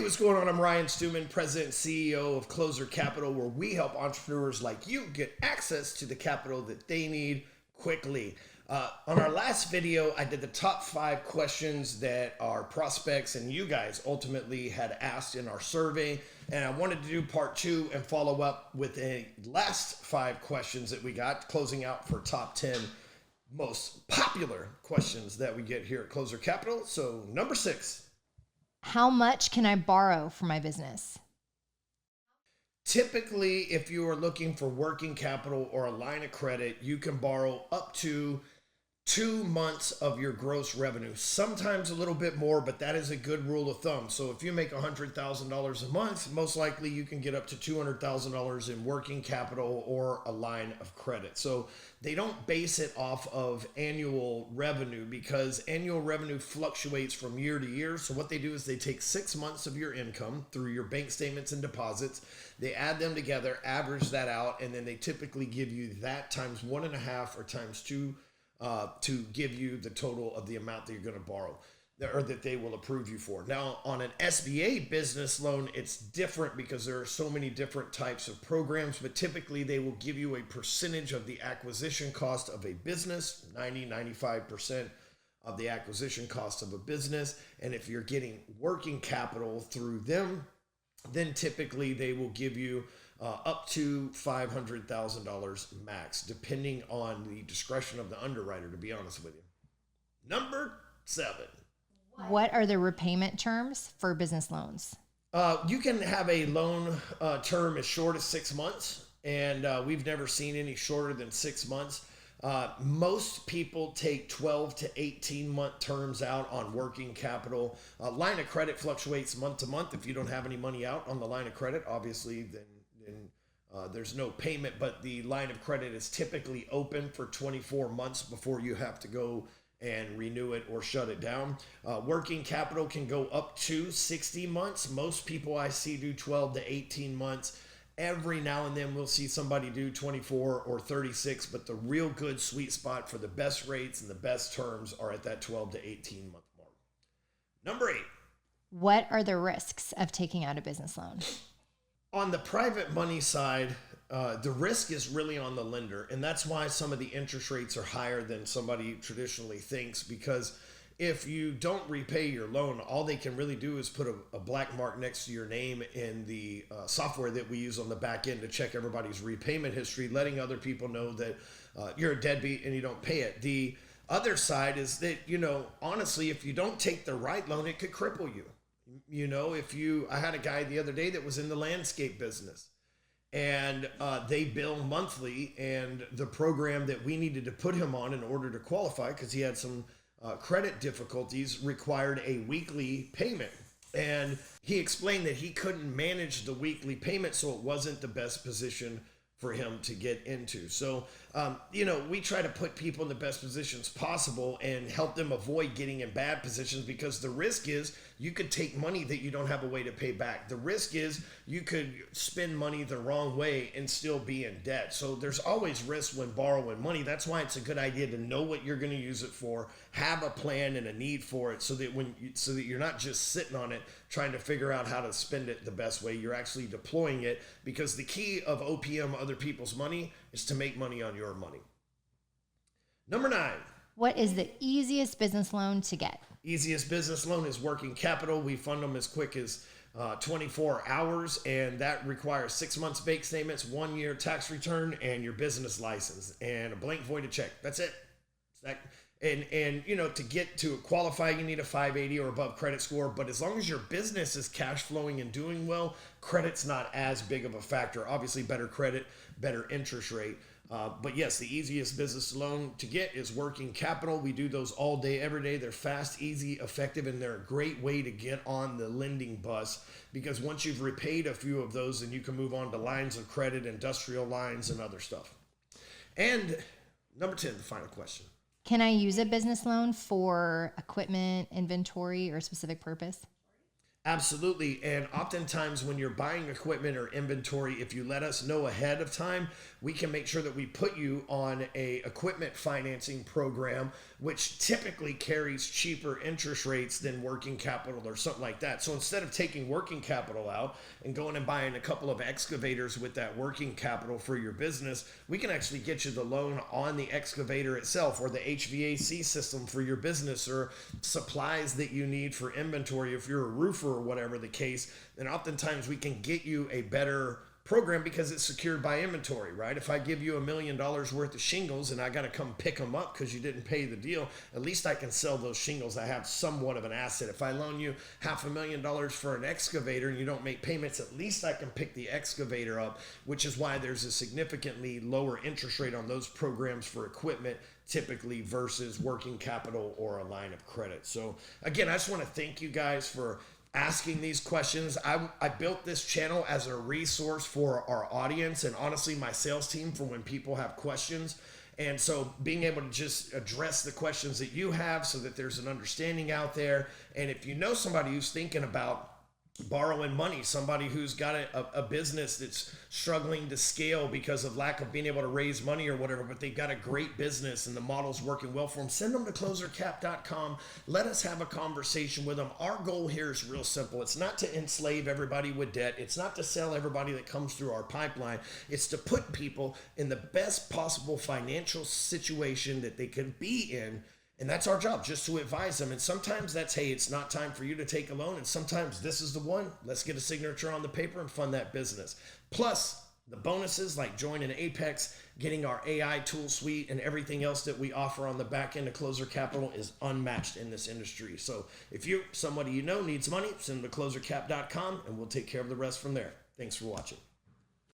what's going on? I'm Ryan Stewman, President and CEO of Closer Capital, where we help entrepreneurs like you get access to the capital that they need quickly. On our last video, I did the top 5 questions that our prospects and you guys ultimately had asked in our survey. And I wanted to do part 2 and follow up with the last 5 questions that we got, closing out for top 10 most popular questions that we get here at Closer Capital. So number 6. How much can I borrow for my business? Typically, if you are looking for working capital or a line of credit, you can borrow up to 2 months of your gross revenue, sometimes a little bit more, but that is a good rule of thumb. So if you make $100,000 a month, most likely you can get up to $200,000 in working capital or a line of credit. So they don't base it off of annual revenue because annual revenue fluctuates from year to year. So what they do is they take 6 months of your income through your bank statements and deposits. They add them together, average that out, and then they typically give you that times 1.5 or times 2 to give you the total of the amount that you're going to borrow or that they will approve you for. Now, on an SBA business loan, it's different because there are so many different types of programs, but typically they will give you a percentage of the acquisition cost of a business, 95% of the acquisition cost of a business. And if you're getting working capital through them, then typically they will give you up to $500,000 max, depending on the discretion of the underwriter, to be honest with you. Number 7. What are the repayment terms for business loans? You can have a loan term as short as 6 months, and we've never seen any shorter than 6 months. Most people take 12 to 18 month terms out on working capital. Line of credit fluctuates month to month. If you don't have any money out on the line of credit, obviously, then there's no payment, but the line of credit is typically open for 24 months before you have to go and renew it or shut it down. Working capital can go up to 60 months. Most people I see do 12 to 18 months. Every now and then we'll see somebody do 24 or 36, but the real good sweet spot for the best rates and the best terms are at that 12 to 18 month mark. Number 8. What are the risks of taking out a business loan? On the private money side, the risk is really on the lender, and that's why some of the interest rates are higher than somebody traditionally thinks, because if you don't repay your loan, all they can really do is put a black mark next to your name in the software that we use on the back end to check everybody's repayment history, letting other people know that you're a deadbeat and you don't pay it. The other side is that, honestly, if you don't take the right loan, it could cripple you. I had a guy the other day that was in the landscape business, and they bill monthly, and the program that we needed to put him on in order to qualify, because he had some credit difficulties, required a weekly payment. And he explained that he couldn't manage the weekly payment, so it wasn't the best position for him to get into. So, we try to put people in the best positions possible and help them avoid getting in bad positions, because the risk is you could take money that you don't have a way to pay back. The risk is you could spend money the wrong way and still be in debt. So there's always risk when borrowing money. That's why it's a good idea to know what you're going to use it for, have a plan and a need for it, so that you're not just sitting on it trying to figure out how to spend it the best way. You're actually deploying it, because the key of OPM, other people's money, is to make money on your money. Number 9. What is the easiest business loan to get? Easiest business loan is working capital. We fund them as quick as 24 hours, and that requires 6 months bank statements, 1 year tax return, and your business license, and a blank voided check. That's it. And to get to qualify, you need a 580 or above credit score. But as long as your business is cash flowing and doing well, credit's not as big of a factor. Obviously, better credit, better interest rate. But yes, the easiest business loan to get is working capital. We do those all day, every day. They're fast, easy, effective, and they're a great way to get on the lending bus, because once you've repaid a few of those, then you can move on to lines of credit, industrial lines, and other stuff. And number 10, the final question. Can I use a business loan for equipment, inventory, or a specific purpose? Absolutely. And oftentimes when you're buying equipment or inventory, if you let us know ahead of time, we can make sure that we put you on a equipment financing program, which typically carries cheaper interest rates than working capital or something like that. So instead of taking working capital out and going and buying a couple of excavators with that working capital for your business, we can actually get you the loan on the excavator itself, or the HVAC system for your business, or supplies that you need for inventory if you're a roofer or whatever the case. Then oftentimes we can get you a better program because it's secured by inventory, right? If I give you $1 million worth of shingles and I got to come pick them up because you didn't pay the deal, at least I can sell those shingles. I have somewhat of an asset. If I loan you $500,000 for an excavator and you don't make payments, at least I can pick the excavator up, which is why there's a significantly lower interest rate on those programs for equipment typically versus working capital or a line of credit. So again, I just want to thank you guys for asking these questions. I built this channel as a resource for our audience and honestly my sales team for when people have questions. And so being able to just address the questions that you have so that there's an understanding out there. And if you know somebody who's thinking about borrowing money, somebody who's got a business that's struggling to scale because of lack of being able to raise money or whatever, but they've got a great business and the model's working well for them, send them to closercap.com. Let us have a conversation with them. Our goal here is real simple. It's not to enslave everybody with debt. It's not to sell everybody that comes through our pipeline. It's to put people in the best possible financial situation that they can be in. And that's our job, just to advise them. And sometimes that's, hey, it's not time for you to take a loan. And sometimes this is the one. Let's get a signature on the paper and fund that business. Plus, the bonuses like joining Apex, getting our AI tool suite, and everything else that we offer on the back end of Closer Capital is unmatched in this industry. So if somebody you know needs money, send them to closercap.com and we'll take care of the rest from there. Thanks for watching.